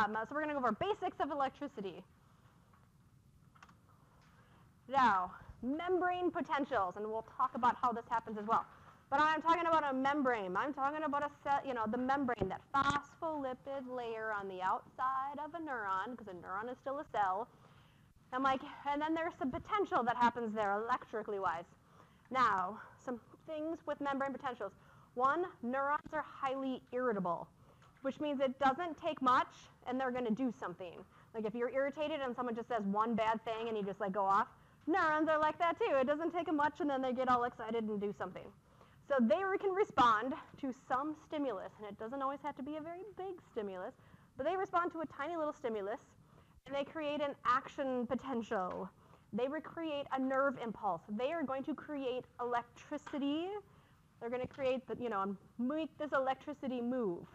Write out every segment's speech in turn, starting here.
So we're going to go over basics of electricity. Now, membrane potentials, and we'll talk about how this happens as well. But I'm talking about a membrane. I'm talking about a cell, the membrane, that phospholipid layer on the outside of a neuron, because a neuron is still a cell. And then there's some potential that happens there electrically wise. Now, some things with membrane potentials. One, neurons are highly irritable, which means it doesn't take much and they're going to do something. Like if you're irritated and someone just says one bad thing and you just go off, neurons are like that too. It doesn't take them much and then they get all excited and do something. So they can respond to some stimulus, and it doesn't always have to be a very big stimulus, but they respond to a tiny little stimulus and they create an action potential. They recreate a nerve impulse. They are going to create electricity. They're going to create, make this electricity move.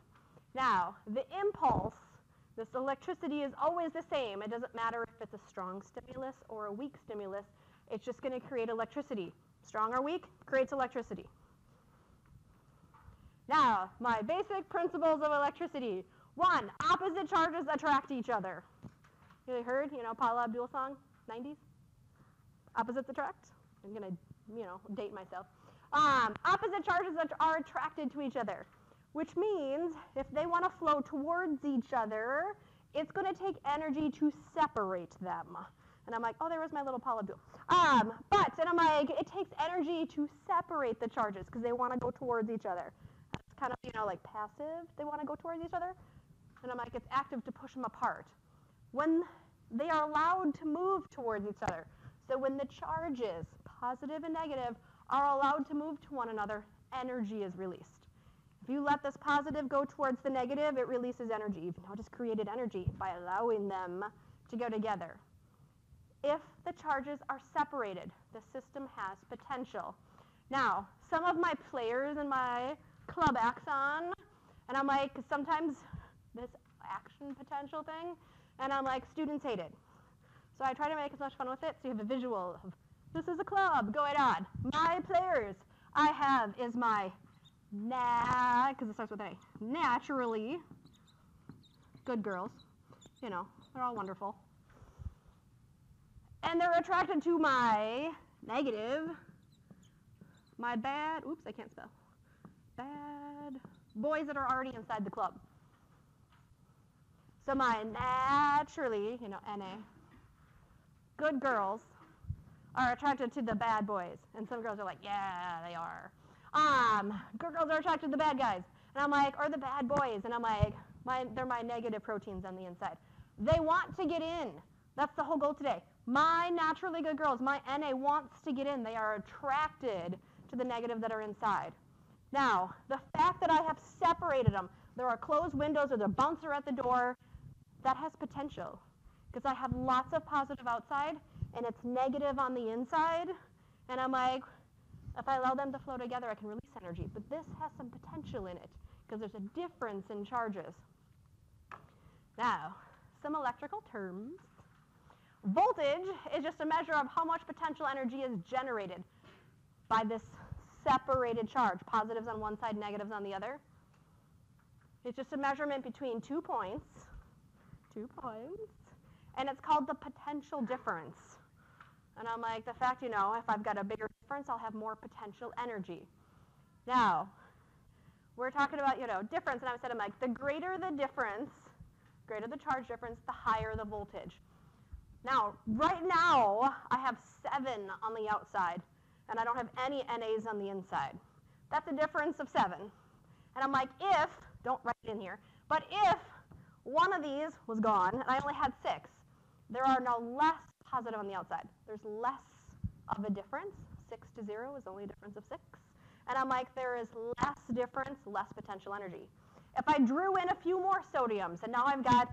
Now, the impulse, this electricity is always the same. It doesn't matter if it's a strong stimulus or a weak stimulus. It's just going to create electricity. Strong or weak, creates electricity. Now, my basic principles of electricity. 1, opposite charges attract each other. You heard, Paula Abdul song, 90s? Opposites attract? I'm going to, date myself. Opposite charges are attracted to each other, which means if they want to flow towards each other, it's going to take energy to separate them. And I'm like, oh, there was my little Paula Abdul. And I'm like, it takes energy to separate the charges because they want to go towards each other. That's kind of, like passive. They want to go towards each other. And I'm like, it's active to push them apart. When they are allowed to move towards each other, so when the charges, positive and negative, are allowed to move to one another, energy is released. If you let this positive go towards the negative, it releases energy. You've now just created energy by allowing them to go together. If the charges are separated, the system has potential. Now, some of my players in my club axon, and I'm like, sometimes this action potential thing, and I'm like, students hate it. So I try to make as much fun with it so you have a visual of, this is a club going on. My players I have is my because it starts with A, naturally good girls. They're all wonderful. And they're attracted to my negative, my bad, oops, I can't spell, bad boys that are already inside the club. So my naturally, NA, good girls are attracted to the bad boys. And some girls are like, yeah, they are. Good girls are attracted to the bad guys. And I'm like, or the bad boys. And I'm like, they're my negative proteins on the inside. They want to get in. That's the whole goal today. My naturally good girls, my NA wants to get in. They are attracted to the negative that are inside. Now, the fact that I have separated them, there are closed windows or the bunks are at the door, that has potential. Because I have lots of positive outside and it's negative on the inside. And I'm like, if I allow them to flow together, I can release energy. But this has some potential in it because there's a difference in charges. Now, some electrical terms. Voltage is just a measure of how much potential energy is generated by this separated charge, positives on one side, negatives on the other. It's just a measurement between 2 points, and it's called the potential difference. And I'm like, the fact, if I've got a bigger difference, I'll have more potential energy. Now, we're talking about, difference, and I said, I'm like, the greater the difference, greater the charge difference, the higher the voltage. Now, right now, I have 7 on the outside, and I don't have any NAs on the inside. That's a difference of 7. And I'm like, if, don't write it in here, but if one of these was gone, and I only had 6, there are now less positive on the outside. There's less of a difference. 6 to 0 is only a difference of 6. And I'm like, there is less difference, less potential energy. If I drew in a few more sodiums, and now I've got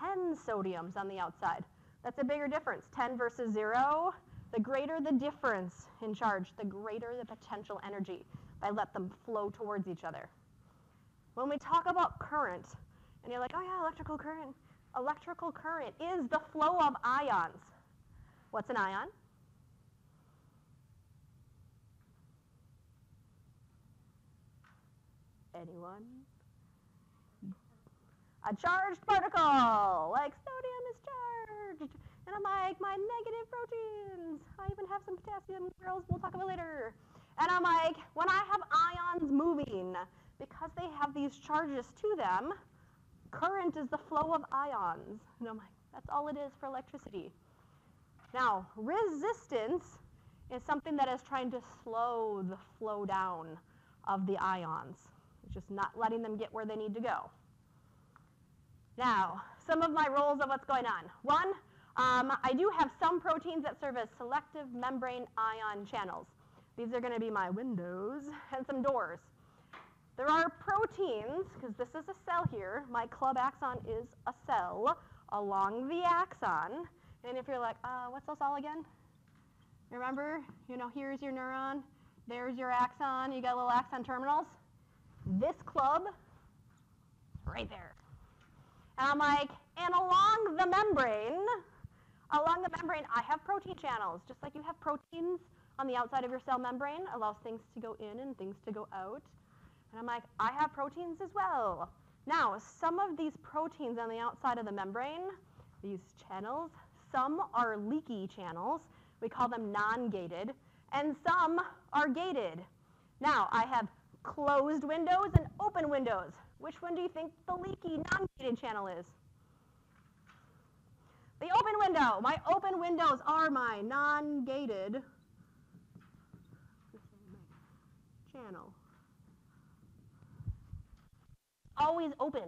10 sodiums on the outside, that's a bigger difference. 10 versus 0, the greater the difference in charge, the greater the potential energy if I let them flow towards each other. When we talk about current, and you're like, oh yeah, electrical current is the flow of ions. What's an ion? Anyone? a charged particle, like sodium is charged. And I'm like, my negative proteins. I even have some potassium girls, we'll talk about later. And I'm like, when I have ions moving, because they have these charges to them, current is the flow of ions. And I'm like, that's all it is for electricity. Now, resistance is something that is trying to slow the flow down of the ions. It's just not letting them get where they need to go. Now, some of my roles of what's going on. One, I do have some proteins that serve as selective membrane ion channels. These are going to be my windows and some doors. There are proteins, because this is a cell here. My club axon is a cell along the axon. And if you're like, what's this all again? Remember, here's your neuron, there's your axon, you got little axon terminals. This club, right there. And I'm like, and along the membrane, I have protein channels. Just like you have proteins on the outside of your cell membrane, allows things to go in and things to go out. And I'm like, I have proteins as well. Now, some of these proteins on the outside of the membrane, these channels, some are leaky channels. We call them non-gated. And some are gated. Now, I have closed windows and open windows. Which one do you think the leaky non-gated channel is? The open window. My open windows are my non-gated channel. Always open.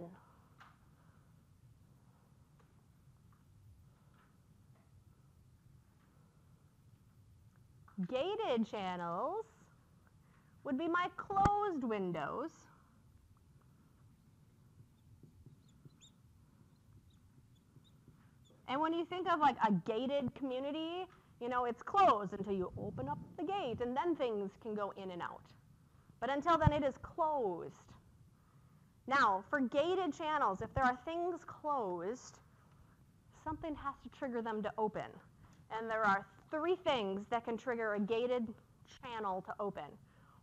Gated channels would be my closed windows. And when you think of like a gated community, it's closed until you open up the gate and then things can go in and out. But until then, it is closed. Now, for gated channels, if there are things closed, something has to trigger them to open. And there are 3 things that can trigger a gated channel to open.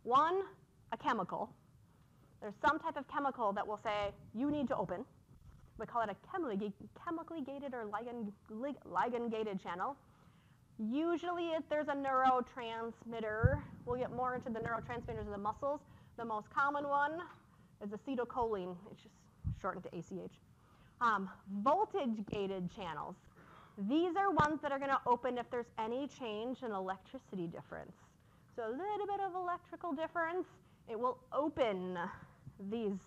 One, a chemical. There's some type of chemical that will say, you need to open. We call it a chemically gated or ligand-gated channel. Usually, if there's a neurotransmitter, we'll get more into the neurotransmitters of the muscles. The most common one is acetylcholine. It's just shortened to ACH. Voltage-gated channels. These are ones that are going to open if there's any change in electricity difference. So a little bit of electrical difference, it will open these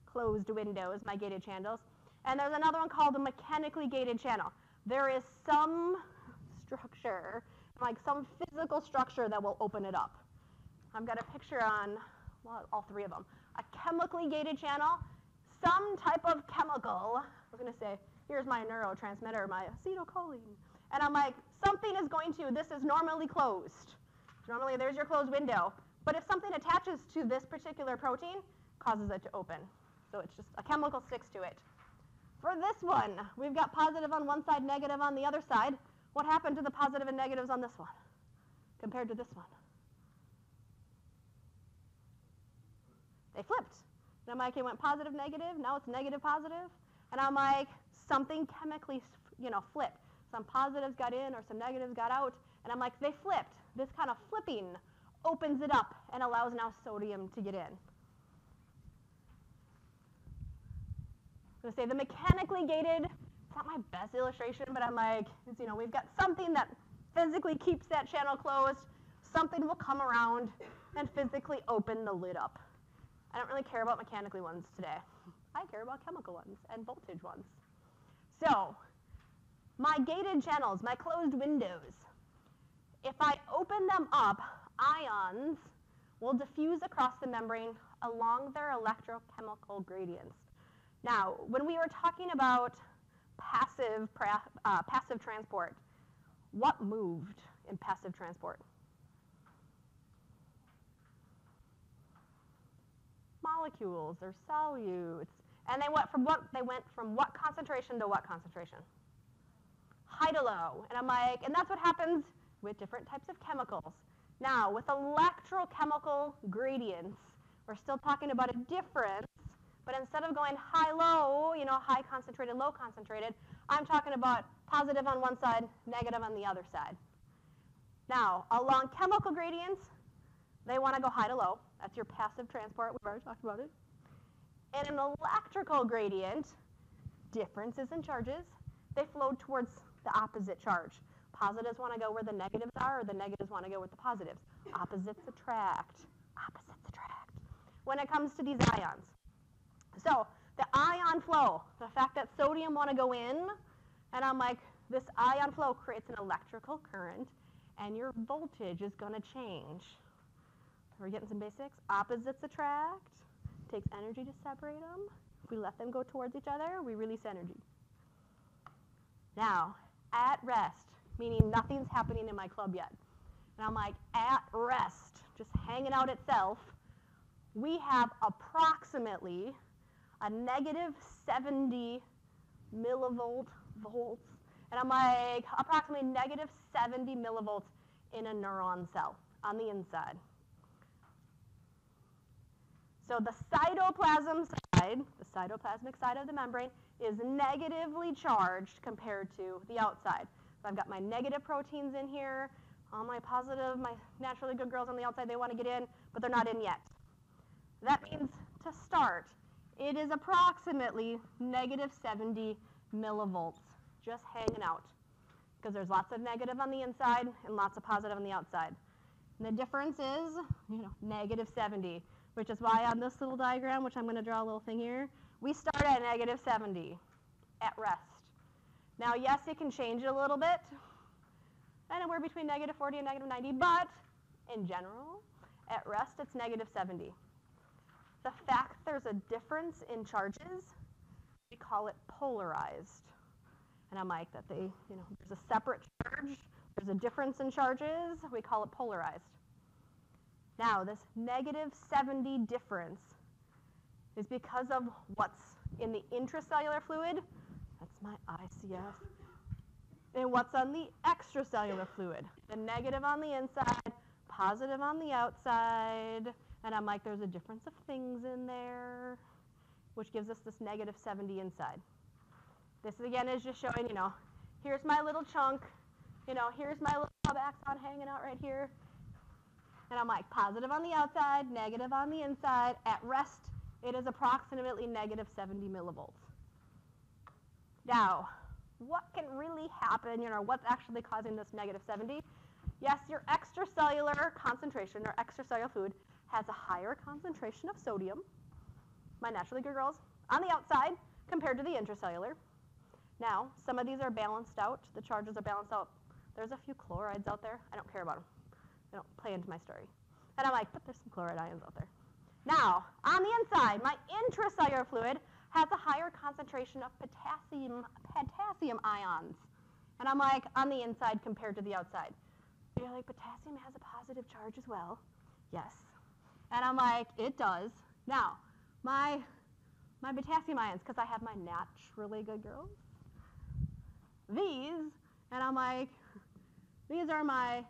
closed windows, my gated channels. And there's another one called a mechanically gated channel. There is some structure, like some physical structure that will open it up. I've got a picture on, well, all 3 of them. A chemically gated channel, some type of chemical. We're going to say, here's my neurotransmitter, my acetylcholine. And I'm like, something is going to, this is normally closed. Normally there's your closed window. But if something attaches to this particular protein, causes it to open. So it's just a chemical sticks to it. For this one, we've got positive on one side, negative on the other side. What happened to the positive and negatives on this one compared to this one? They flipped. And I'm like, it went positive, negative, now it's negative, positive. And I'm like, something chemically, flipped. Some positives got in or some negatives got out. And I'm like, they flipped. This kind of flipping opens it up and allows now sodium to get in. I'm going to say the mechanically gated, it's not my best illustration, but I'm like, we've got something that physically keeps that channel closed. Something will come around and physically open the lid up. I don't really care about mechanically ones today. I care about chemical ones and voltage ones. So, my gated channels, my closed windows, if I open them up, ions will diffuse across the membrane along their electrochemical gradients. Now, when we were talking about passive transport, what moved in passive transport? Molecules or solutes. And they went from what concentration to what concentration? High to low. And I'm like, and that's what happens with different types of chemicals. Now, with electrochemical gradients, we're still talking about a difference But instead of going high-low, high concentrated, low concentrated, I'm talking about positive on one side, negative on the other side. Now, along chemical gradients, they want to go high to low. That's your passive transport. We've already talked about it. In an electrical gradient, differences in charges, they flow towards the opposite charge. Positives want to go where the negatives are, or the negatives want to go with the positives. Opposites attract. Opposites attract. When it comes to these ions. So the ion flow, the fact that sodium want to go in, and I'm like, this ion flow creates an electrical current, and your voltage is going to change. We're getting some basics. Opposites attract. Takes energy to separate them. If we let them go towards each other, we release energy. Now, at rest, meaning nothing's happening in my club yet. And I'm like, at rest, just hanging out itself, we have approximately a negative 70 volts. And I'm like, approximately negative 70 millivolts in a neuron cell on the inside. So the cytoplasm side, the cytoplasmic side of the membrane, is negatively charged compared to the outside. So I've got my negative proteins in here, all my positive, my naturally good girls on the outside, they want to get in, but they're not in yet. That means to start, it is approximately negative 70 millivolts, just hanging out, because there's lots of negative on the inside and lots of positive on the outside. And the difference is, negative 70. Which is why on this little diagram, which I'm going to draw a little thing here, we start at negative 70 at rest. Now, yes, it can change a little bit. Anywhere between negative 40 and negative 90, but in general, at rest, it's negative 70. The fact there's a difference in charges, we call it polarized. And I'm like, that there's a separate charge, there's a difference in charges, we call it polarized. Now, this negative 70 difference is because of what's in the intracellular fluid, that's my ICF, and what's on the extracellular fluid. The negative on the inside, positive on the outside, and I'm like, there's a difference of things in there, which gives us this negative 70 inside. This, again, is just showing, here's my little chunk, here's my little subaxon hanging out right here. And I'm like, positive on the outside, negative on the inside. At rest, it is approximately negative 70 millivolts. Now, what can really happen, what's actually causing this negative 70? Yes, your extracellular concentration, or extracellular fluid, has a higher concentration of sodium, my naturally good girls, on the outside compared to the intracellular. Now, some of these are balanced out. The charges are balanced out. There's a few chlorides out there. I don't care about them. They don't play into my story. And I'm like, but there's some chloride ions out there. Now, on the inside, my intracellular fluid has a higher concentration of potassium ions. And I'm like, on the inside compared to the outside. You're like, potassium has a positive charge as well. Yes. And I'm like, it does. Now, my potassium ions, because I have my naturally good girls, these, and I'm like, these are my,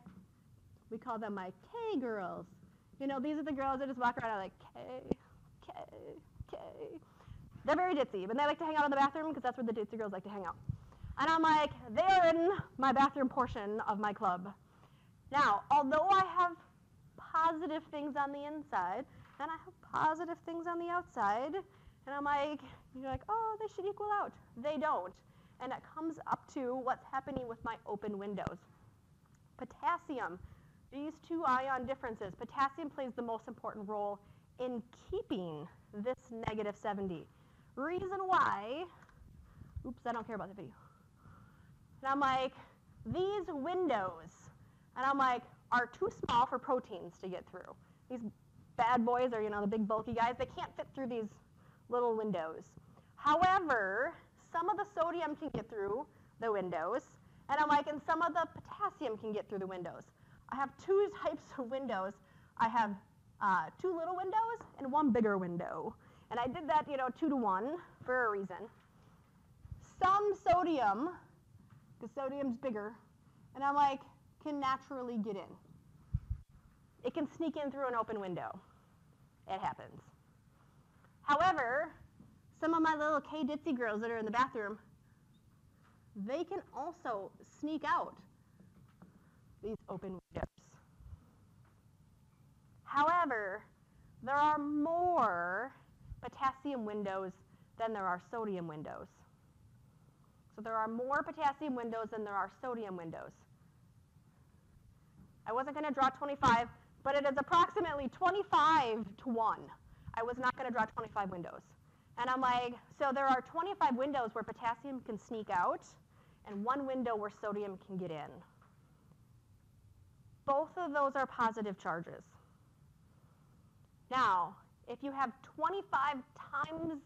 we call them my K girls. These are the girls that just walk around and are like, K, K, K. They're very ditzy, but they like to hang out in the bathroom because that's where the ditzy girls like to hang out. And I'm like, they're in my bathroom portion of my club. Now, although I have positive things on the inside, and I have positive things on the outside, and I'm like, you're like, oh, they should equal out. They don't. And it comes up to what's happening with my open windows. Potassium, these two ion differences, potassium plays the most important role in keeping this negative 70. Reason why, oops, I don't care about the video. And I'm like, these windows, and I'm like, are too small for proteins to get through. These bad boys are, the big bulky guys, they can't fit through these little windows. However, some of the sodium can get through the windows, and I'm like, and some of the potassium can get through the windows. I have two types of windows. I have two little windows and one bigger window. And I did that, 2 to 1 for a reason. Some sodium, because sodium's bigger, and I'm like, can naturally get in. It can sneak in through an open window. It happens. However, Some of my little K-Ditzy girls that are in the bathroom, they can also sneak out these open windows. However, there are more potassium windows than there are sodium windows. So there are more potassium windows than there are sodium windows. I wasn't going to draw 25, but it is approximately 25 to 1. I was not going to draw 25 windows. And I'm like, so there are 25 windows where potassium can sneak out, and 1 window where sodium can get in. Both of those are positive charges. Now, if you have 25 times,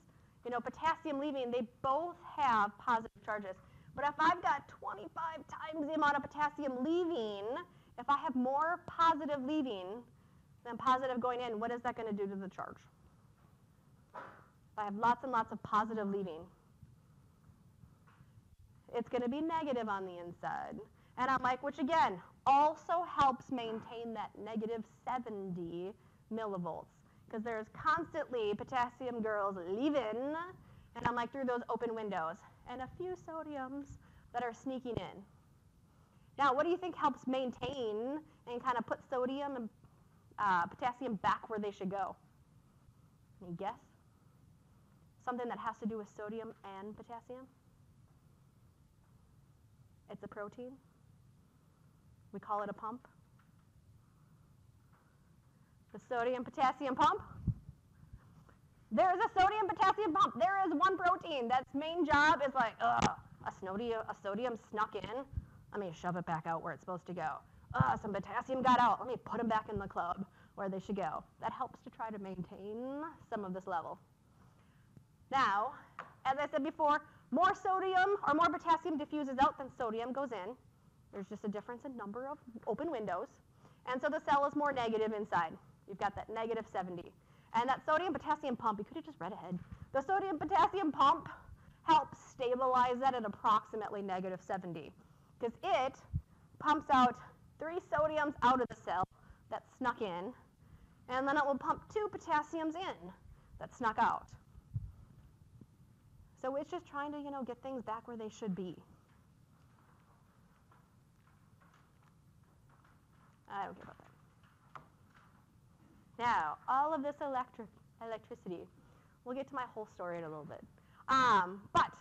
potassium leaving, they both have positive charges. But if I've got 25 times the amount of potassium leaving, if I have more positive leaving than positive going in, what is that going to do to the charge? If I have lots and lots of positive leaving, it's going to be negative on the inside. And I'm like, which again, also helps maintain that negative 70 millivolts. Because there's constantly potassium girls leaving, and I'm like through those open windows, and a few sodiums that are sneaking in. Now, what do you think helps maintain and kind of put sodium and potassium back where they should go? Any guess? Something that has to do with sodium and potassium? It's a protein. We call it a pump. The sodium-potassium pump. There is a sodium-potassium pump. There is one protein that's main job is like, a sodium snuck in. Let me shove it back out where it's supposed to go. Some potassium got out. Let me put them back in the club where they should go. That helps to try to maintain some of this level. Now, as I said before, more sodium or more potassium diffuses out than sodium goes in. There's just a difference in number of open windows. And so the cell is more negative inside. You've got that negative 70. And that sodium-potassium pump, you could have just read ahead. The sodium-potassium pump helps stabilize that at approximately negative 70. Because it pumps out 3 sodiums out of the cell that snuck in, and then it will pump 2 potassiums in that snuck out. So it's just trying to, get things back where they should be. I don't care about that. Now, all of this electricity, we'll get to my whole story in a little bit. But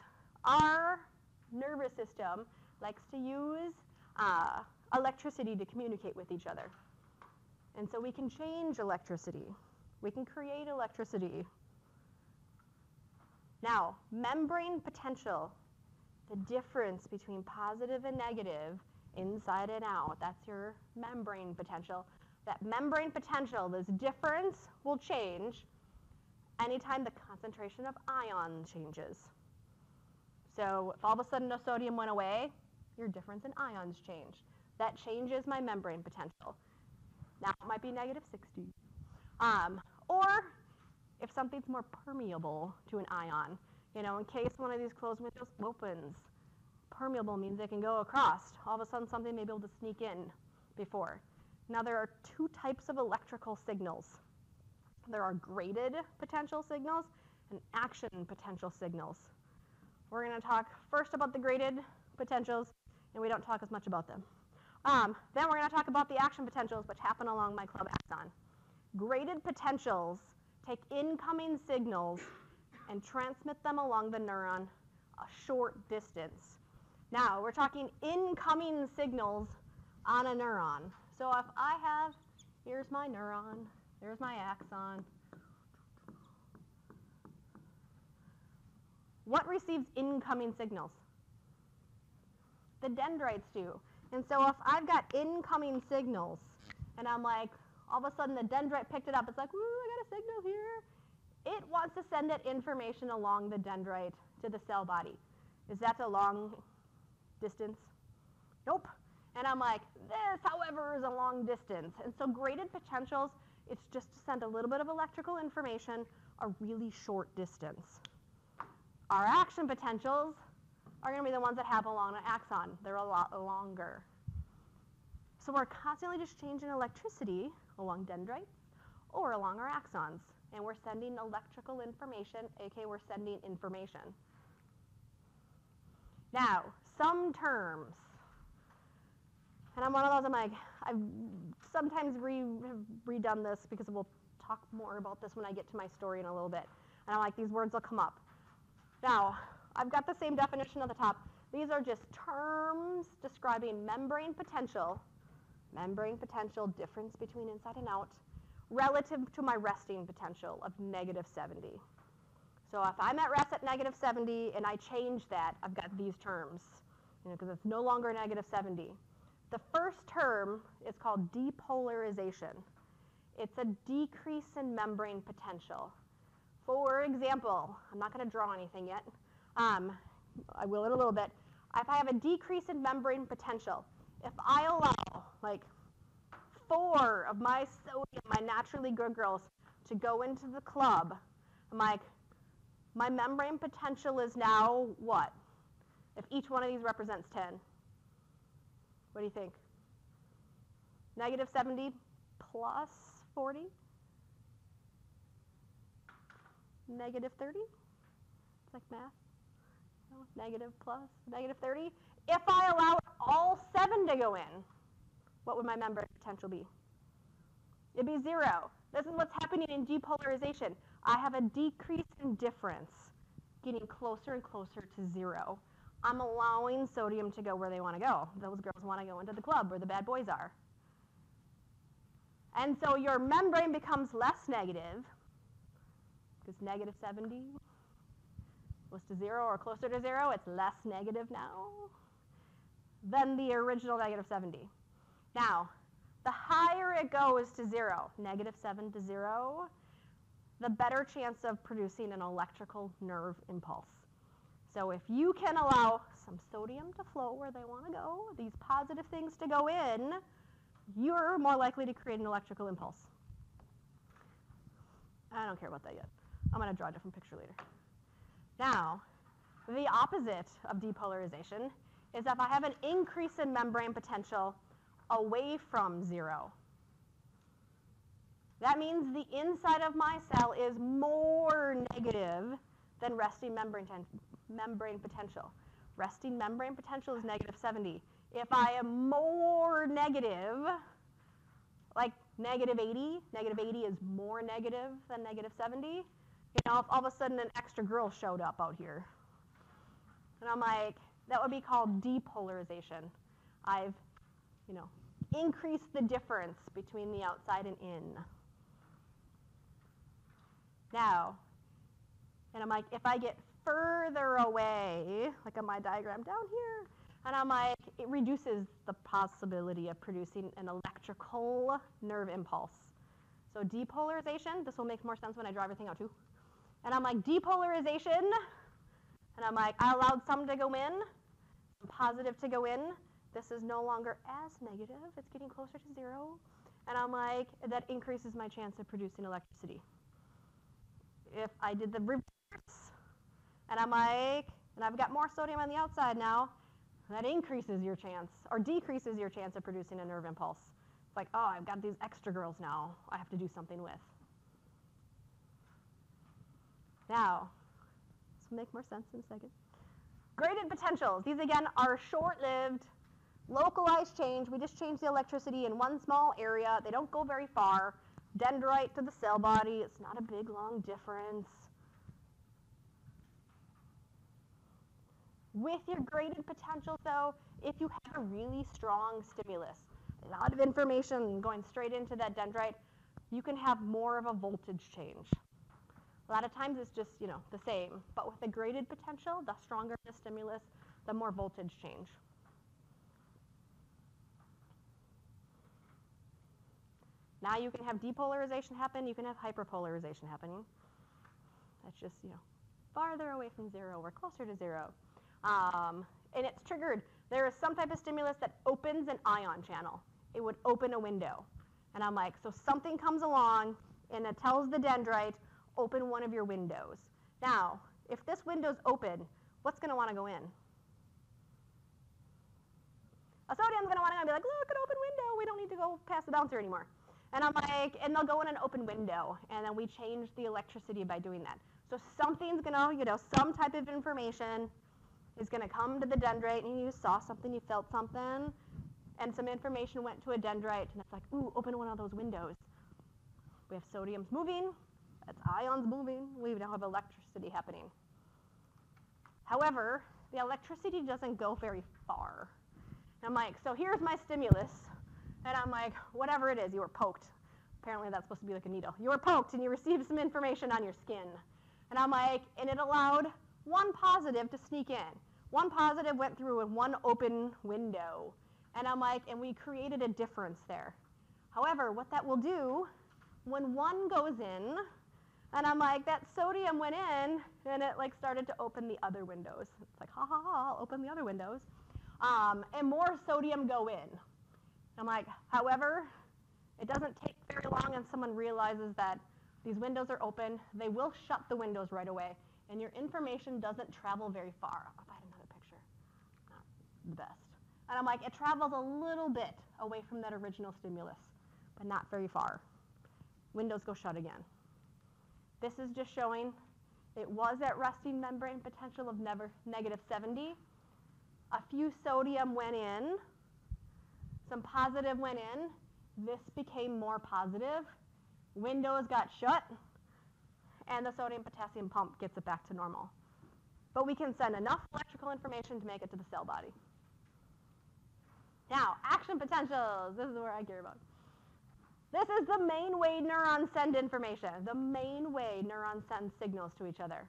our nervous system likes to use electricity to communicate with each other. And so we can change electricity. We can create electricity. Now, membrane potential, the difference between positive and negative, inside and out, that's your membrane potential. That membrane potential, this difference, will change anytime the concentration of ion changes. So if all of a sudden no sodium went away, your difference in ions changed. That changes my membrane potential. Now it might be negative 60. Or if something's more permeable to an ion, in case one of these closed windows opens, permeable means they can go across. All of a sudden something may be able to sneak in before. Now there are 2 types of electrical signals. There are graded potential signals and action potential signals. We're going to talk first about the graded potentials, and we don't talk as much about them. Then we're going to talk about the action potentials, which happen along my club axon. Graded potentials take incoming signals and transmit them along the neuron a short distance. Now, we're talking incoming signals on a neuron. So if I have, here's my neuron, there's my axon. What receives incoming signals? The dendrites do. And so if I've got incoming signals, and I'm like, all of a sudden the dendrite picked it up, it's like, ooh, I got a signal here. It wants to send that information along the dendrite to the cell body. Is that a long distance? Nope. And I'm like, this, however, is a long distance. And so graded potentials, it's just to send a little bit of electrical information a really short distance. Our action potentials are going to be the ones that happen along an axon. They're a lot longer. So we're constantly just changing electricity along dendrites or along our axons. and we're sending electrical information, aka we're sending information. Now, some terms. And I'm one of those, I'm like, I've sometimes redone this because we'll talk more about this when I get to my story in a little bit. And I'm like, these words will come up. Now, I've got the same definition at the top. These are just terms describing membrane potential, difference between inside and out, relative to my resting potential of -70. So if I'm at rest at -70 and I change that, I've got these terms, because it's no longer -70. The first term is called depolarization. It's a decrease in membrane potential. For example, I'm not going to draw anything yet. I will in a little bit. If I have a decrease in membrane potential, if I allow like 4 of my sodium, my naturally good girls, to go into the club, I'm like, my membrane potential is now what? If each one of these represents 10. What do you think? -70 plus 40? -30? It's like math. No, negative plus -30. If I allow all 7 to go in, what would my membrane potential be? It'd be 0. This is what's happening in depolarization. I have a decrease in difference, getting closer and closer to 0. I'm allowing sodium to go where they want to go. Those girls want to go into the club where the bad boys are. And so your membrane becomes less negative, because -70 was to 0 or closer to 0. It's less negative now than the original -70. Now, the higher it goes to 0, -7 to 0, the better chance of producing an electrical nerve impulse. So if you can allow some sodium to flow where they want to go, these positive things to go in, you're more likely to create an electrical impulse. I don't care about that yet. I'm going to draw a different picture later. Now, the opposite of depolarization is if I have an increase in membrane potential away from 0. That means the inside of my cell is more negative than resting membrane potential. Resting membrane potential is -70. If I am more negative, like -80, -80 is more negative than -70, if all of a sudden an extra girl showed up out here. And I'm like, that would be called depolarization. I've, increased the difference between the outside and in. Now, and I'm like, if I get further away, like on my diagram down here, and I'm like, it reduces the possibility of producing an electrical nerve impulse. So depolarization, this will make more sense when I draw everything out too. And I'm like, depolarization, and I'm like, I allowed some to go in, some positive to go in. This is no longer as negative. It's getting closer to 0. And I'm like, that increases my chance of producing electricity. If I did the reverse, and I'm like, and I've got more sodium on the outside now, that increases your chance, or decreases your chance of producing a nerve impulse. It's like, oh, I've got these extra girls now I have to do something with. Now, this will make more sense in a second. Graded potentials. These, again, are short-lived, localized change. We just change the electricity in one small area. They don't go very far. Dendrite to the cell body. It's not a big, long difference. With your graded potentials, though, if you have a really strong stimulus, a lot of information going straight into that dendrite, you can have more of a voltage change. A lot of times it's just, the same. But with the graded potential, the stronger the stimulus, the more voltage change. Now you can have depolarization happen, you can have hyperpolarization happening. That's just, farther away from 0 or closer to 0. And it's triggered. There is some type of stimulus that opens an ion channel. It would open a window. And I'm like, so something comes along and it tells the dendrite, open one of your windows. Now, if this window's open, what's going to want to go in? A sodium's going to want to be like, look, an open window. We don't need to go past the bouncer anymore. And I'm like, and they'll go in an open window, and then we change the electricity by doing that. So something's gonna, some type of information is gonna come to the dendrite, and you saw something, you felt something, and some information went to a dendrite, and it's like, ooh, open one of those windows. We have sodiums moving, that's ions moving, we now have electricity happening. However, the electricity doesn't go very far. And I'm like, so here's my stimulus, and I'm like, whatever it is, you were poked. Apparently that's supposed to be like a needle. You were poked and you received some information on your skin. And I'm like, and it allowed one positive to sneak in. One positive went through in one open window. And I'm like, and we created a difference there. However, what that will do, when one goes in, and I'm like, that sodium went in, and it like started to open the other windows. It's like, ha ha ha, I'll open the other windows. And more sodium go in. I'm like, however, it doesn't take very long and someone realizes that these windows are open. They will shut the windows right away, and your information doesn't travel very far. I'll find another picture. Not the best. And I'm like, it travels a little bit away from that original stimulus, but not very far. Windows go shut again. This is just showing it was at resting membrane potential of negative 70. A few sodium went in. Some positive went in. This became more positive. Windows got shut, and the sodium-potassium pump gets it back to normal. But we can send enough electrical information to make it to the cell body. Now, action potentials. This is where I care about. This is the main way neurons send information, the main way neurons send signals to each other.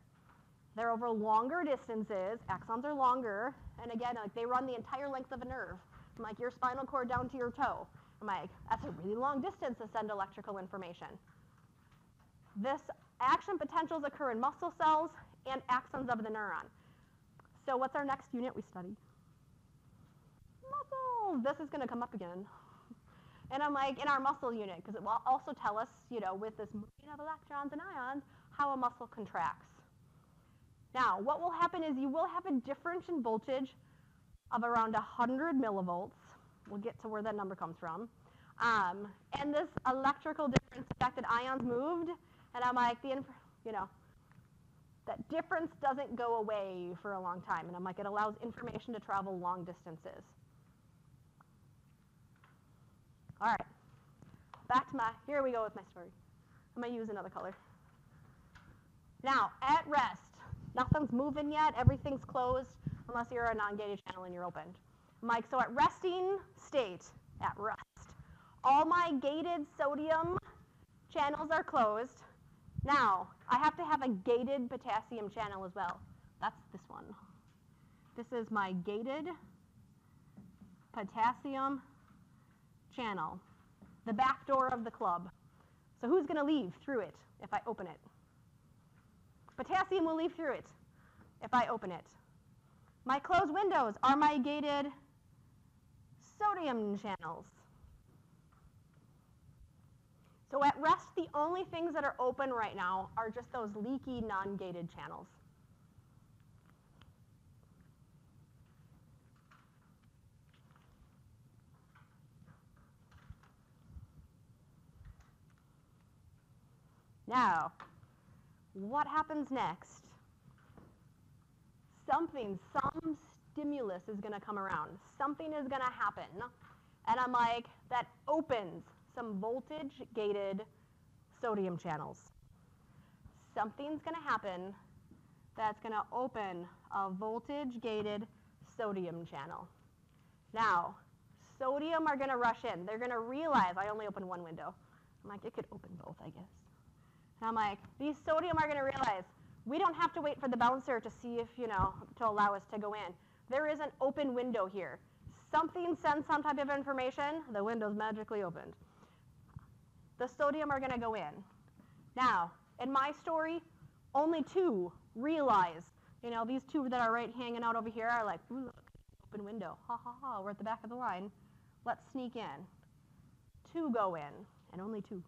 They're over longer distances. Axons are longer. And again, like they run the entire length of a nerve, from like your spinal cord down to your toe. I'm like, that's a really long distance to send electrical information. This action potentials occur in muscle cells and axons of the neuron. So what's our next unit we study? Muscles. This is going to come up again. And I'm like, in our muscle unit, because it will also tell us, with this moving of electrons and ions, how a muscle contracts. Now, what will happen is you will have a difference in voltage of around 100 millivolts. We'll get to where that number comes from. And this electrical difference affected ions moved, and I'm like, that difference doesn't go away for a long time. And I'm like, it allows information to travel long distances. All right, back to here we go with my story. I'm going to use another color. Now, at rest, nothing's moving yet, everything's closed, unless you're a non-gated channel and you're opened. I'm like, so at resting state, at rest, all my gated sodium channels are closed. Now, I have to have a gated potassium channel as well. That's this one. This is my gated potassium channel, the back door of the club. So who's going to leave through it if I open it? Potassium will leave through it if I open it. My closed windows are my gated sodium channels. So at rest, the only things that are open right now are just those leaky, non-gated channels. Now, what happens next? Some stimulus is going to come around. Something is going to happen. And I'm like, that opens some voltage-gated sodium channels. Something's going to happen that's going to open a voltage-gated sodium channel. Now, sodium are going to rush in. They're going to realize I only opened one window. I'm like, it could open both, I guess. And I'm like, these sodium are going to realize we don't have to wait for the bouncer to see if, to allow us to go in. There is an open window here. Something sends some type of information, the window's magically opened. The sodium are going to go in. Now, in my story, only two realize, these two that are right hanging out over here are like, ooh, look, open window. Ha, ha, ha, we're at the back of the line. Let's sneak in. Two go in, and only two.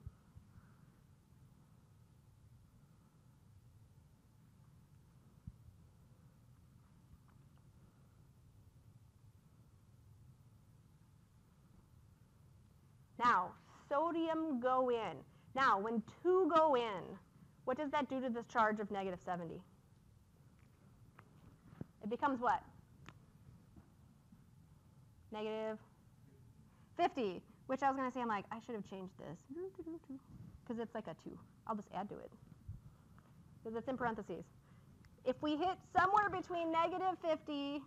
Now, sodium go in. Now, when 2 go in, what does that do to this charge of negative 70? It becomes what? Negative 50, which I was going to say, I'm like, I should have changed this. Because it's like a 2. I'll just add to it. Because it's in parentheses. If we hit somewhere between negative 50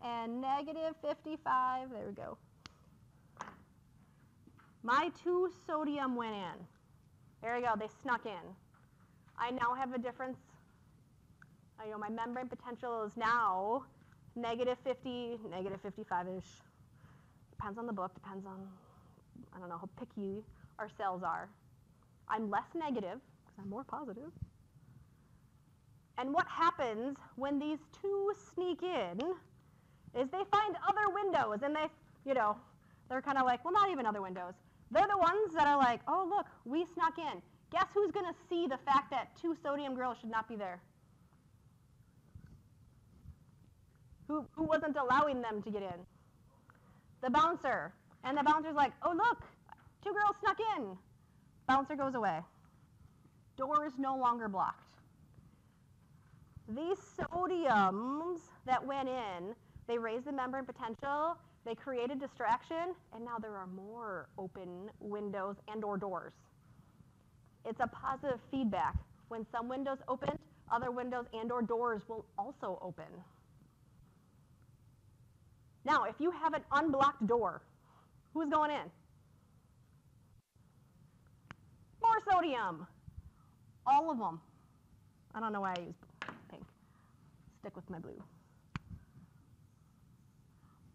and negative 55, there we go. My 2 sodium went in. There we go, they snuck in. I now have a difference. My membrane potential is now negative 50, negative 55-ish. Depends on the book, depends on, I don't know, how picky our cells are. I'm less negative, because I'm more positive. And what happens when these 2 sneak in is they find other windows, and they're kind of like, well, not even other windows. They're the ones that are like, oh, look, we snuck in. Guess who's going to see the fact that 2 sodium girls should not be there? Who wasn't allowing them to get in? The bouncer. And the bouncer's like, oh, look, 2 girls snuck in. Bouncer goes away. Door is no longer blocked. These sodiums that went in, they raised the membrane potential, they created distraction, and now there are more open windows and or doors. It's a positive feedback. When some windows opened, other windows and or doors will also open. Now, if you have an unblocked door, who's going in? More sodium. All of them. I don't know why I use pink. Stick with my blue.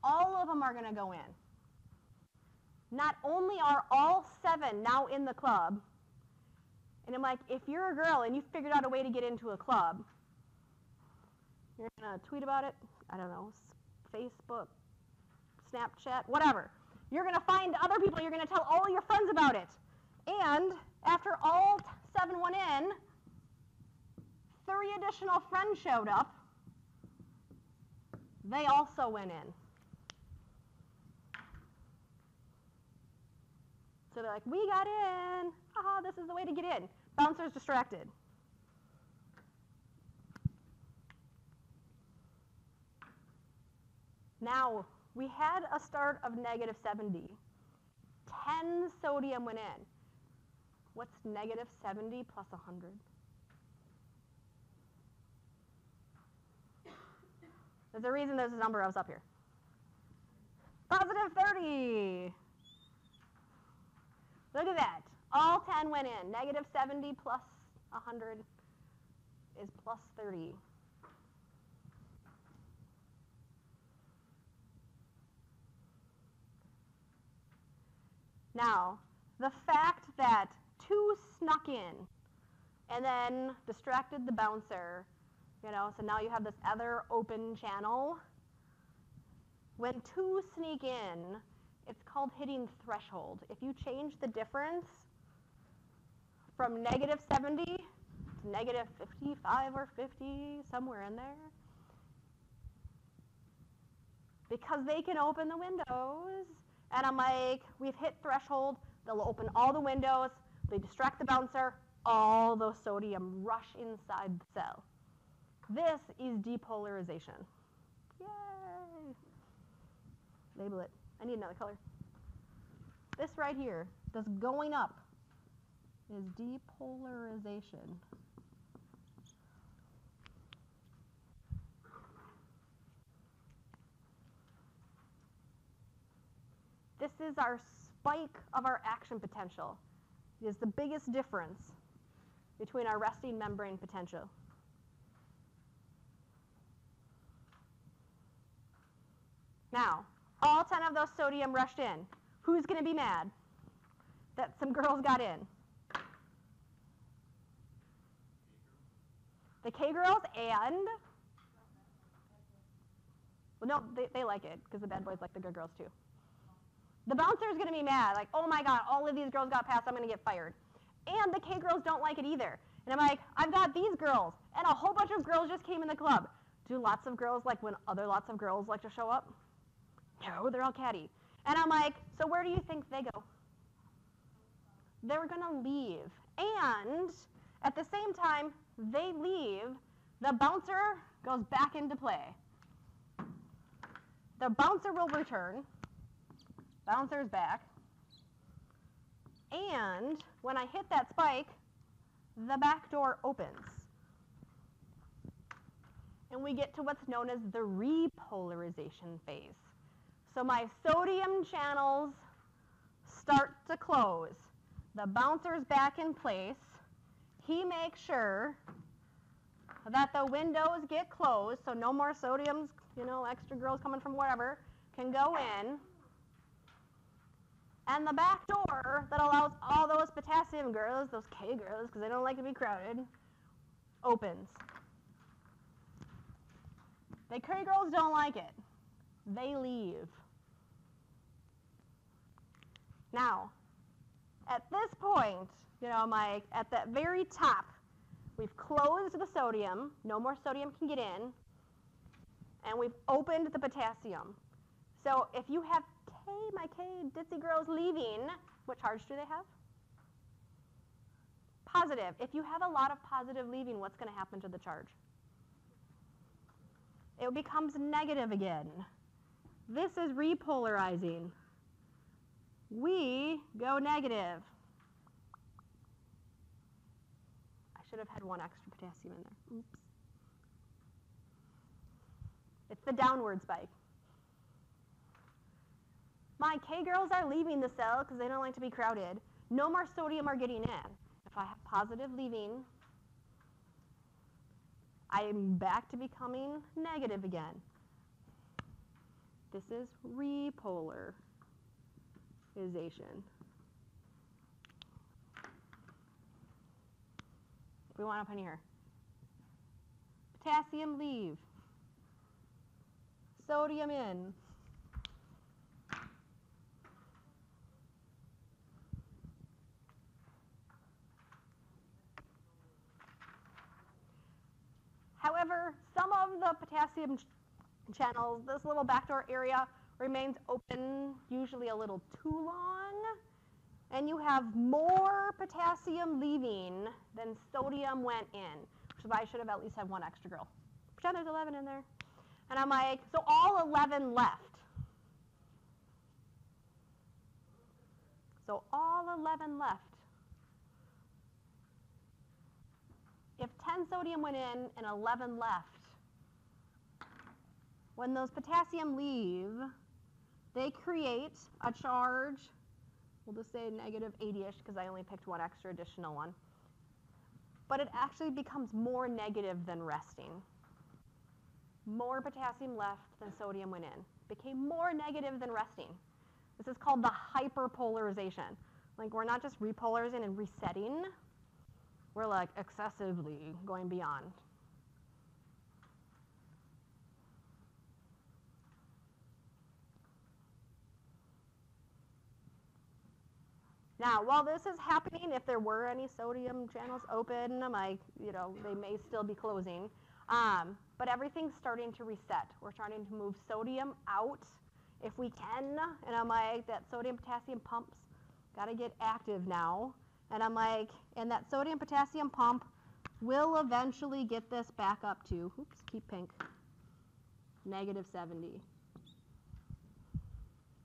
All of them are going to go in. Not only are all 7 now in the club, and I'm like, if you're a girl and you figured out a way to get into a club, you're going to tweet about it, I don't know, Facebook, Snapchat, whatever. You're going to find other people, you're going to tell all your friends about it. And after all 7 went in, 3 additional friends showed up. They also went in. So they're like, we got in. Haha, this is the way to get in. Bouncer's distracted. Now, we had a start of negative 70. 10 sodium went in. What's negative 70 plus 100? There's a reason there's a number else up here. Positive 30. Look at that. All 10 went in. Negative 70 plus 100 is plus 30. Now, the fact that 2 snuck in and then distracted the bouncer, so now you have this other open channel. When 2 sneak in, it's called hitting threshold. If you change the difference from negative 70 to negative 55 or 50, somewhere in there, because they can open the windows, and I'm like, we've hit threshold, they'll open all the windows, they distract the bouncer, all those sodium rush inside the cell. This is depolarization. Yay! Label it. I need another color. This right here, this going up, is depolarization. This is our spike of our action potential. It is the biggest difference between our resting membrane potential. Now, all 10 of those sodium rushed in. Who's going to be mad that some girls got in? The K girls and? Well, no, they like it because the bad boys like the good girls too. The bouncer's going to be mad, like, oh my God, all of these girls got passed, I'm going to get fired. And the K girls don't like it either. And I'm like, I've got these girls, and a whole bunch of girls just came in the club. Do lots of girls like when other lots of girls like to show up? No, they're all catty. And I'm like, so where do you think they go? they're going to leave. And at the same time they leave, the bouncer goes back into play. The bouncer will return. Bouncer's back. And when I hit that spike, the back door opens. And we get to what's known as the repolarization phase. So my sodium channels start to close. The bouncer's back in place. He makes sure that the windows get closed, so no more sodiums, extra girls coming from wherever, can go in. And the back door that allows all those potassium girls, those K girls, because they don't like to be crowded, opens. The K girls don't like it. They leave. Now, at this point, at that very top, we've closed the sodium. No more sodium can get in. And we've opened the potassium. So if you have my K ditzy girls leaving, what charge do they have? Positive. If you have a lot of positive leaving, what's going to happen to the charge? It becomes negative again. This is repolarizing. We go negative. I should have had one extra potassium in there. Oops. It's the downward spike. My K girls are leaving the cell because they don't like to be crowded. No more sodium are getting in. If I have positive leaving, I'm back to becoming negative again. This is repolarization. We want up in here. Potassium leave. Sodium in. However, some of the potassium channels, this little backdoor area, remains open usually a little too long, and you have more potassium leaving than sodium went in, which is why I should have at least had one extra girl. Pretend there's 11 in there. And I'm like, so all 11 left. So all 11 left. If 10 sodium went in and 11 left, when those potassium leave, they create a charge, we'll just say negative 80-ish because I only picked one extra additional one. But it actually becomes more negative than resting. More potassium left than sodium went in. Became more negative than resting. This is called the hyperpolarization. Like, we're not just repolarizing and resetting. We're like excessively going beyond. Now, while this is happening, if there were any sodium channels open, they may still be closing. But everything's starting to reset. We're starting to move sodium out if we can. And I'm like, that sodium-potassium pump's got to get active now. And I'm like, and that sodium-potassium pump will eventually get this back up to, oops, keep pink, negative 70.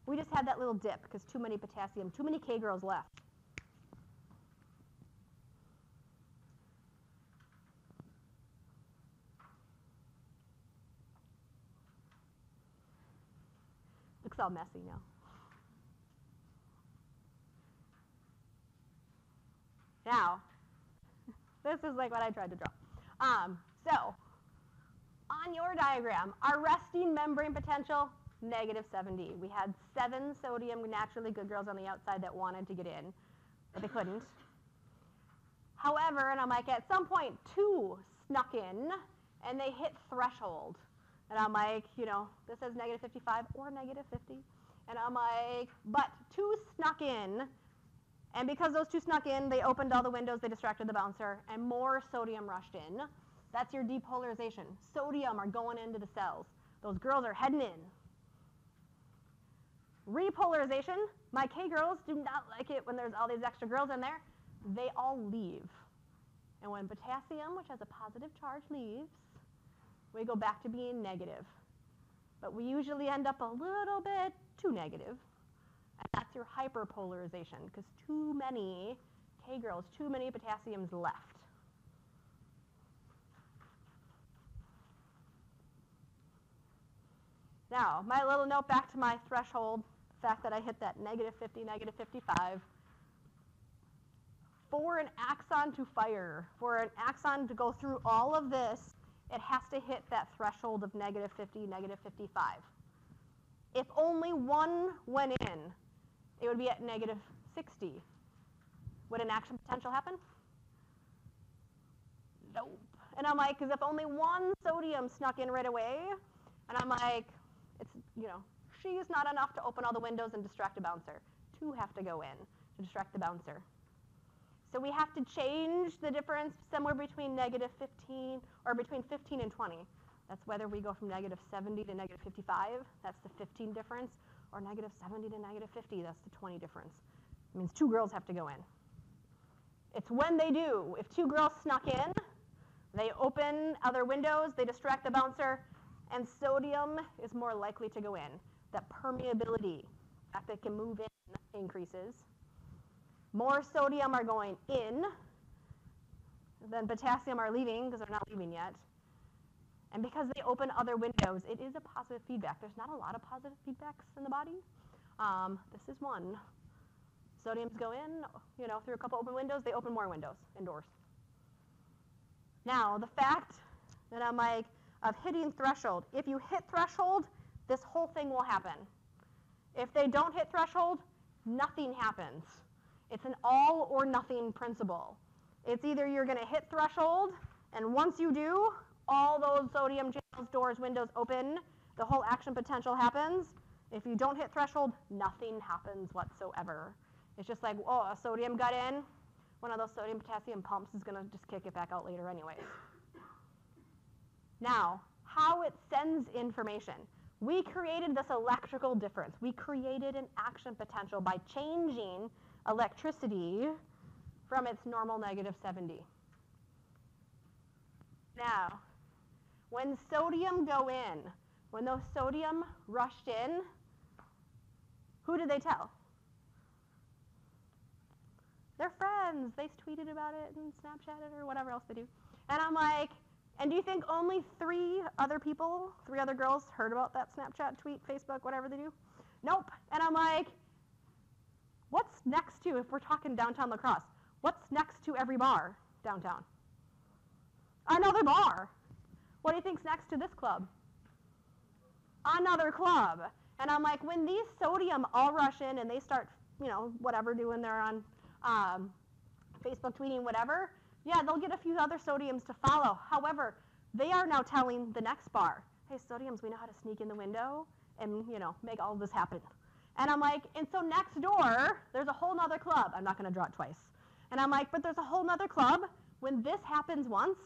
We just had that little dip because too many potassium, too many K girls left. Looks all messy now. Now, this is like what I tried to draw. So, on your diagram, our resting membrane potential, negative 70. We had 7 sodium naturally good girls on the outside that wanted to get in, but they couldn't. However, and I'm like, at some point, 2 snuck in, and they hit threshold. And I'm like, this says negative 55 or negative 50. And I'm like, but 2 snuck in, and because those 2 snuck in, they opened all the windows, they distracted the bouncer, and more sodium rushed in. That's your depolarization. Sodium are going into the cells. Those girls are heading in. Repolarization, My K girls do not like it when there's all these extra girls in there. They all leave. And when potassium, which has a positive charge, leaves, we go back to being negative. But we usually end up a little bit too negative. And that's your hyperpolarization, because too many K girls, too many potassiums left. Now, my little note back to my threshold, the fact that I hit that -50, -55. For an axon to fire, for an axon to go through all of this, it has to hit that threshold of -50, -55. If only one went in, it would be at -60. Would an action potential happen? Nope. And I'm like, because if only one sodium snuck in right away, and I'm like, it's, she's not enough to open all the windows and distract a bouncer. Two have to go in to distract the bouncer. So we have to change the difference somewhere between -15, or between 15 and 20. That's whether we go from -70 to -55, that's the 15 difference, or -70 to -50, that's the 20 difference. It means two girls have to go in. It's when they do. If two girls snuck in, they open other windows, they distract the bouncer, and sodium is more likely to go in. That permeability, the fact that it can move in, increases. More sodium are going in than potassium are leaving, because they're not leaving yet. And because they open other windows, it is a positive feedback. There's not a lot of positive feedbacks in the body. This is one. Sodiums go in, through a couple open windows, they open more windows indoors. Now, the fact that I'm like, of hitting threshold, if you hit threshold, this whole thing will happen. If they don't hit threshold, nothing happens. It's an all or nothing principle. It's either you're going to hit threshold, and once you do, all those sodium channels, doors, windows open, the whole action potential happens. If you don't hit threshold, nothing happens whatsoever. It's just like, oh, a sodium got in. One of those sodium potassium pumps is going to just kick it back out later anyways. Now, how it sends information. We created this electrical difference. We created an action potential by changing electricity from its normal -70. Now, when sodium go in, when those sodium rushed in, who did they tell? Their friends. They tweeted about it and Snapchatted or whatever else they do. And I'm like, and do you think only 3 other people, 3 other girls heard about that Snapchat, tweet, Facebook, whatever they do? Nope. And I'm like, what's next to, if we're talking downtown La Crosse, what's next to every bar downtown? Another bar. What do you think's next to this club? Another club. And I'm like, when these sodium all rush in and they start, whatever doing they're on Facebook tweeting, whatever, yeah, they'll get a few other sodiums to follow. However, they are now telling the next bar, hey, sodiums, we know how to sneak in the window and, make all of this happen. And I'm like, and so next door, there's a whole nother club. I'm not going to draw it twice. And I'm like, but there's a whole nother club. When this happens once,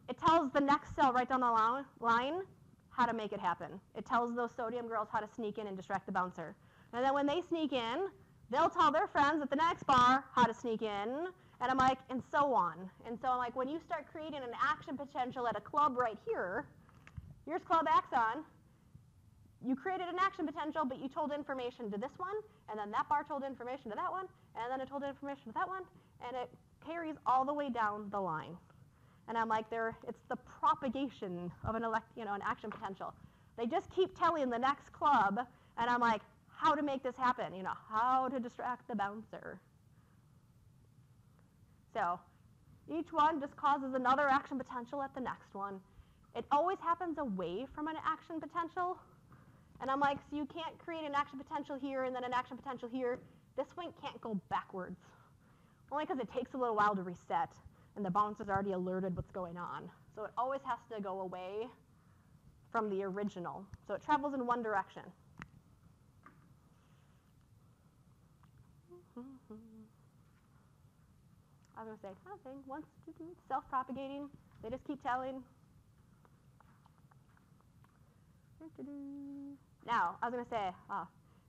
it tells the next cell right down the line how to make it happen. It tells those sodium girls how to sneak in and distract the bouncer. And then when they sneak in, they'll tell their friends at the next bar how to sneak in. And I'm like, and so on. And so I'm like, when you start creating an action potential at a club right here, here's Club Axon, you created an action potential, but you told information to this one, and then that bar told information to that one, and then it told information to that one, and it carries all the way down the line. And I'm like, it's the propagation of an action potential. They just keep telling the next club, and I'm like, how to make this happen, how to distract the bouncer. So each one just causes another action potential at the next one. It always happens away from an action potential. And I'm like, so you can't create an action potential here and then an action potential here. This one can't go backwards. Only because it takes a little while to reset, and the bouncer's already alerted what's going on. So it always has to go away from the original. So it travels in one direction. I was going to say, nothing. Once it's self-propagating, they just keep telling. Now, I was going to say,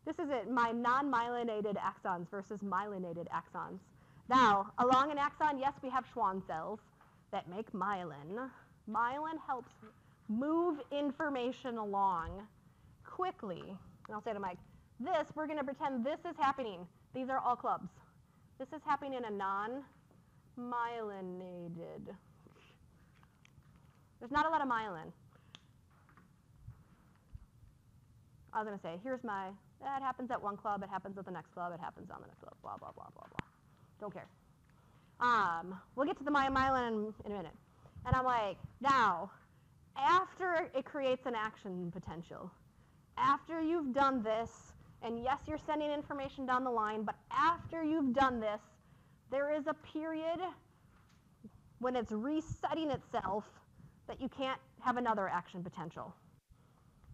This is it, my non-myelinated axons versus myelinated axons. Now, along an axon, yes, we have Schwann cells that make myelin. Myelin helps move information along quickly. And I'll say to Mike, this, we're going to pretend this is happening. These are all clubs. This is happening in a non-myelinated. There's not a lot of myelin. I was going to say, here's my, that happens at one club, it happens at the next club, it happens on the next club, blah, blah, blah, blah, blah. Don't care. We'll get to the myelin in a minute. And I'm like, now, after it creates an action potential, after you've done this, and yes, you're sending information down the line, but after you've done this, there is a period when it's resetting itself that you can't have another action potential.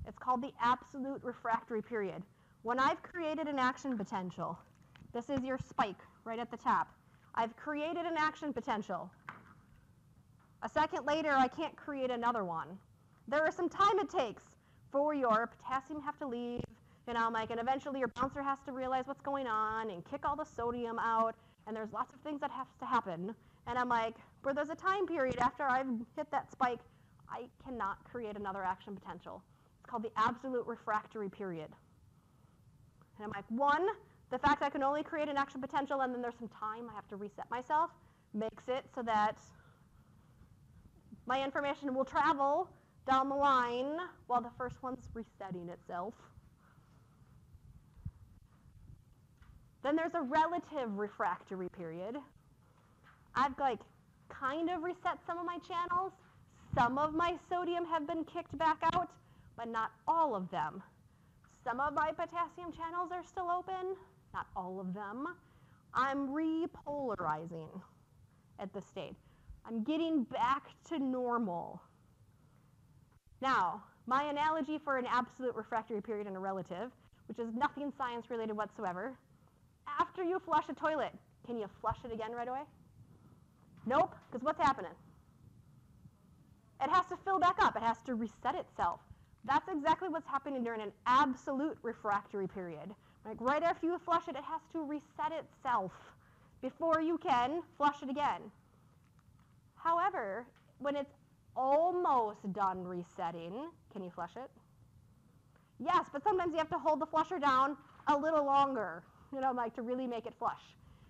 It's called the absolute refractory period. When I've created an action potential, this is your spike right at the top. I've created an action potential. A second later, I can't create another one. There is some time it takes for your potassium have to leave, and eventually your bouncer has to realize what's going on and kick all the sodium out, and there's lots of things that have to happen. And I'm like, where there's a time period after I've hit that spike, I cannot create another action potential. It's called the absolute refractory period. And I'm like, one, the fact I can only create an action potential and then there's some time I have to reset myself makes it so that my information will travel down the line while the first one's resetting itself. Then there's a relative refractory period. I've kind of reset some of my channels. Some of my sodium have been kicked back out, but not all of them. Some of my potassium channels are still open, not all of them. I'm repolarizing at this state. I'm getting back to normal. Now, my analogy for an absolute refractory period and a relative, which is nothing science related whatsoever, after you flush a toilet, can you flush it again right away? Nope, because what's happening? It has to fill back up. It has to reset itself. That's exactly what's happening during an absolute refractory period. Right after you flush it, it has to reset itself before you can flush it again. However, when it's almost done resetting, can you flush it? Yes, but sometimes you have to hold the flusher down a little longer, to really make it flush.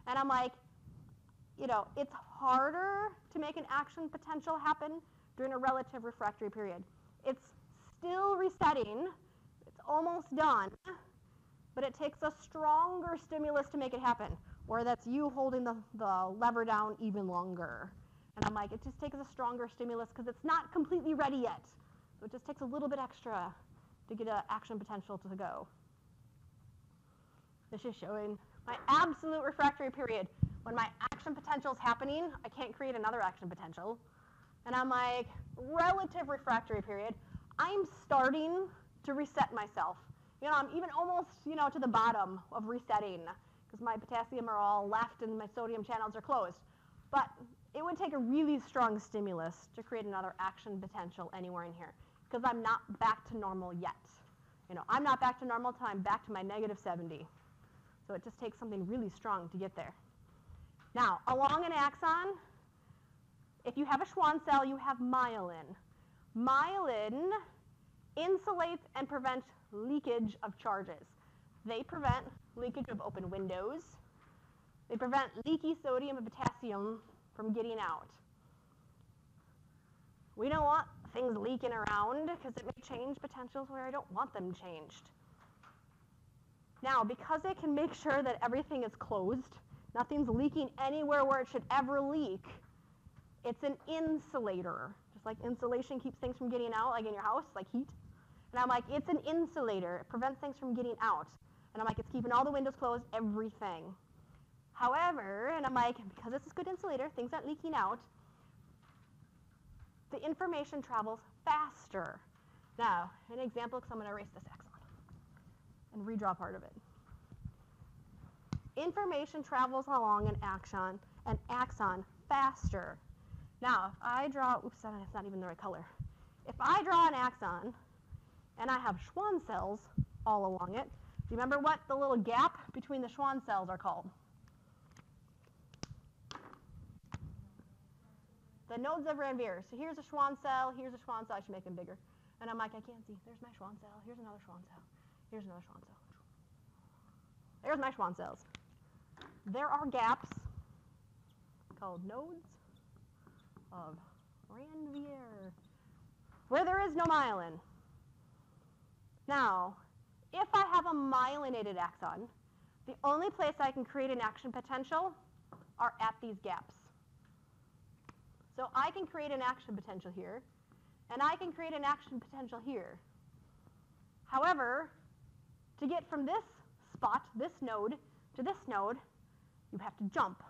And I'm like, it's harder to make an action potential happen during a relative refractory period. It's still resetting, it's almost done, but it takes a stronger stimulus to make it happen, or that's you holding the lever down even longer. And I'm like, it just takes a stronger stimulus because it's not completely ready yet. So it just takes a little bit extra to get an action potential to go. This is showing my absolute refractory period. When my action potential is happening, I can't create another action potential. And I'm like, relative refractory period, I'm starting to reset myself. I'm even almost, to the bottom of resetting because my potassium are all left and my sodium channels are closed. But it would take a really strong stimulus to create another action potential anywhere in here because I'm not back to normal yet. I'm not back to normal until I'm back to my -70. So it just takes something really strong to get there. Now, along an axon, if you have a Schwann cell, you have myelin. Myelin insulates and prevents leakage of charges. They prevent leakage of open windows. They prevent leaky sodium and potassium from getting out. We don't want things leaking around because it may change potentials where I don't want them changed. Now, because it can make sure that everything is closed, nothing's leaking anywhere where it should ever leak, it's an insulator. Just like insulation keeps things from getting out, like in your house, like heat. And I'm like, it's an insulator. It prevents things from getting out. And I'm like, it's keeping all the windows closed, everything. However, and I'm like, because it's a good insulator, things aren't leaking out, the information travels faster. Now, an example, because I'm going to erase this axon and redraw part of it. Information travels along an axon faster. Now, if I draw, oops, that's not even the right color. If I draw an axon and I have Schwann cells all along it, Do you remember what the little gap between the Schwann cells are called? The nodes of Ranvier. So here's a Schwann cell, here's a Schwann cell. I should make them bigger. And I'm like, I can't see. There's my Schwann cell. Here's another Schwann cell. Here's another Schwann cell. There's my Schwann cells. There are gaps called nodes of Ranvier where there is no myelin. Now, if I have a myelinated axon, the only place I can create an action potential are at these gaps. So I can create an action potential here, and I can create an action potential here. However, to get from this spot, this node, to this node, you have to jump.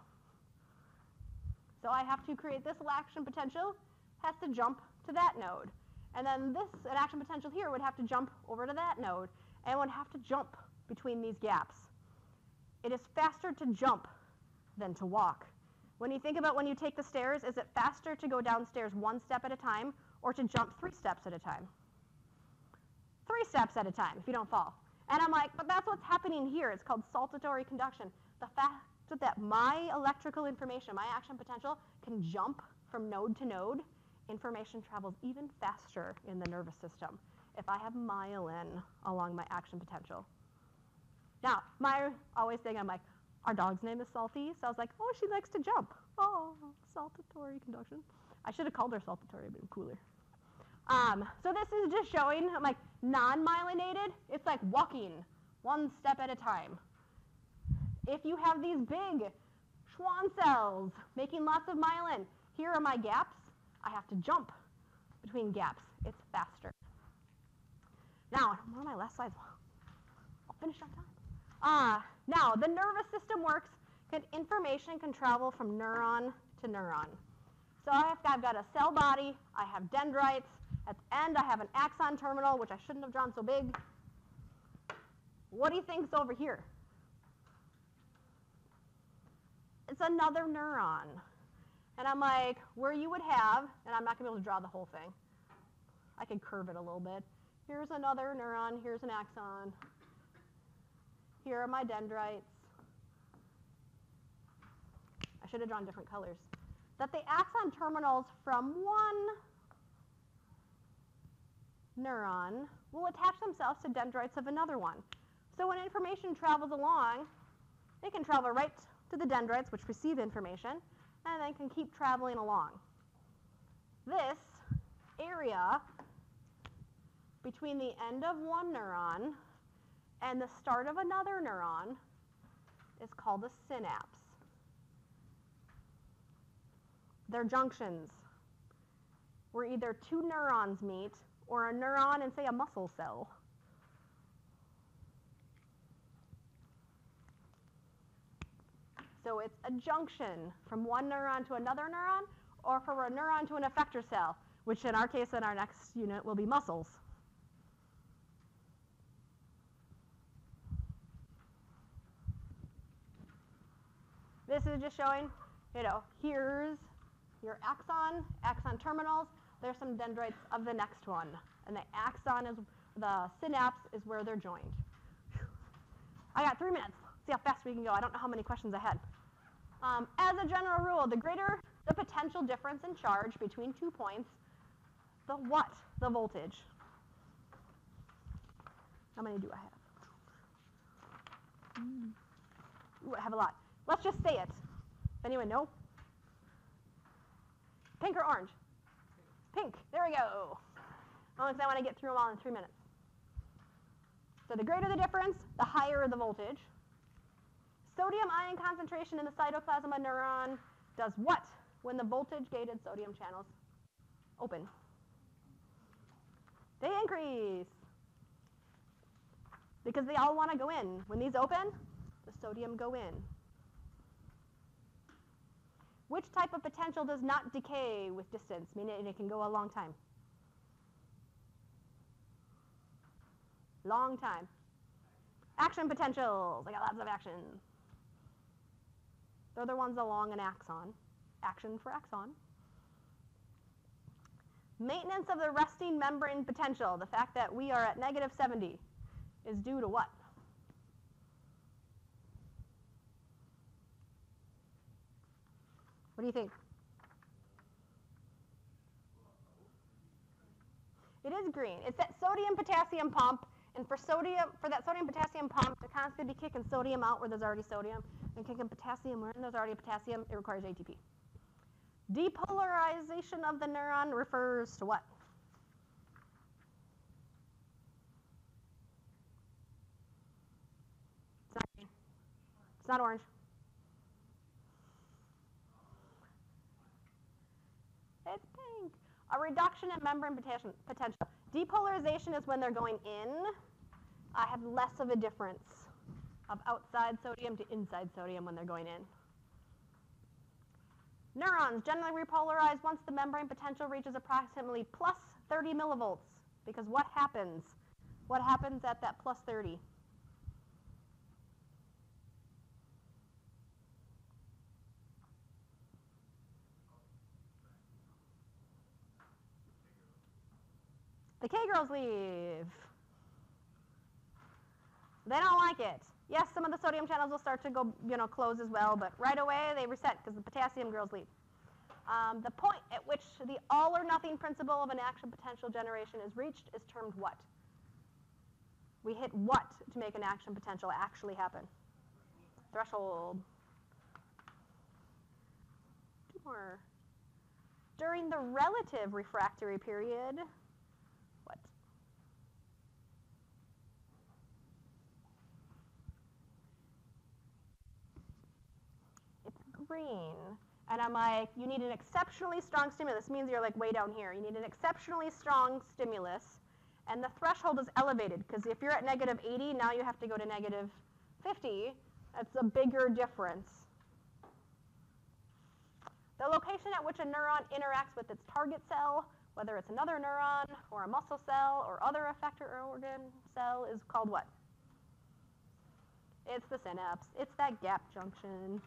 So I have to create this action potential, has to jump to that node. And then this, an action potential here, would have to jump over to that node, and would have to jump between these gaps. It is faster to jump than to walk. When you think about when you take the stairs, is it faster to go downstairs one step at a time or to jump 3 steps at a time? 3 steps at a time if you don't fall. And I'm like, but that's what's happening here. It's called saltatory conduction. The fact that my electrical information, my action potential, can jump from node to node, information travels even faster in the nervous system if I have myelin along my action potential. Now, my always thing, I'm like, our dog's name is Salty, so I was like, oh, she likes to jump. Oh, saltatory conduction. I should have called her saltatory, but cooler. So this is just showing, I'm like, non-myelinated, it's like walking 1 step at a time. If you have these big Schwann cells making lots of myelin, here are my gaps. I have to jump between gaps. It's faster. Now, one of my last slides. I'll finish on time. Now, the nervous system works, information can travel from neuron to neuron. So I've got a cell body, I have dendrites, at the end I have an axon terminal, which I shouldn't have drawn so big. What do you think's over here? It's another neuron. And I'm like, where you would have, and I'm not going to be able to draw the whole thing. I can curve it a little bit. Here's another neuron, here's an axon. Here are my dendrites. I should have drawn different colors. That the axon terminals from one neuron will attach themselves to dendrites of another one. So when information travels along, it can travel right to the dendrites, which receive information, and then can keep traveling along. This area between the end of one neuron and the start of another neuron is called a synapse. They're junctions where either 2 neurons meet or a neuron and, say, a muscle cell. So it's a junction from one neuron to another neuron or from a neuron to an effector cell, which in our case in our next unit will be muscles. This is just showing, here's your axon terminals. There's some dendrites of the next one. And the axon is, the synapse is where they're joined. I got 3 minutes. See how fast we can go. I don't know how many questions I had. As a general rule, the greater the potential difference in charge between 2 points, the what? The voltage. How many do I have? Ooh, I have a lot. Let's just say it. Anyone know? Pink or orange? Pink. There we go. Only because I want to get through them all in 3 minutes. So the greater the difference, the higher the voltage. Sodium ion concentration in the cytoplasm of a neuron does what when the voltage-gated sodium channels open? They increase. Because they all want to go in. When these open, the sodium go in. Which type of potential does not decay with distance, meaning it can go a long time? Long time. Action potentials. I got lots of action. They're the ones along an axon. Action for axon. Maintenance of the resting membrane potential, the fact that we are at -70, is due to what? What do you think? It is green. It's that sodium-potassium pump, and for that sodium-potassium pump to constantly be kicking sodium out where there's already sodium, and kicking potassium where there's already potassium, it requires ATP. Depolarization of the neuron refers to what? It's not green. It's not orange. It's pink. A reduction in membrane potential. Depolarization is when they're going in. I have less of a difference of outside sodium to inside sodium when they're going in. Neurons generally repolarize once the membrane potential reaches approximately plus 30 millivolts. Because what happens? What happens at that plus 30? The K-girls leave. They don't like it. Yes, some of the sodium channels will start to go, close as well, but right away they reset because the potassium girls leave. The point at which the all or nothing principle of an action potential generation is reached is termed what? We hit what to make an action potential actually happen? Threshold. Two more. During the relative refractory period, what? It's green. And I'm like, you need an exceptionally strong stimulus. This means you're like way down here. You need an exceptionally strong stimulus. And the threshold is elevated, because if you're at negative 80, now you have to go to negative 50. That's a bigger difference. The location at which a neuron interacts with its target cell, whether it's another neuron or a muscle cell or other effector organ cell, is called what? It's the synapse. It's that gap junction.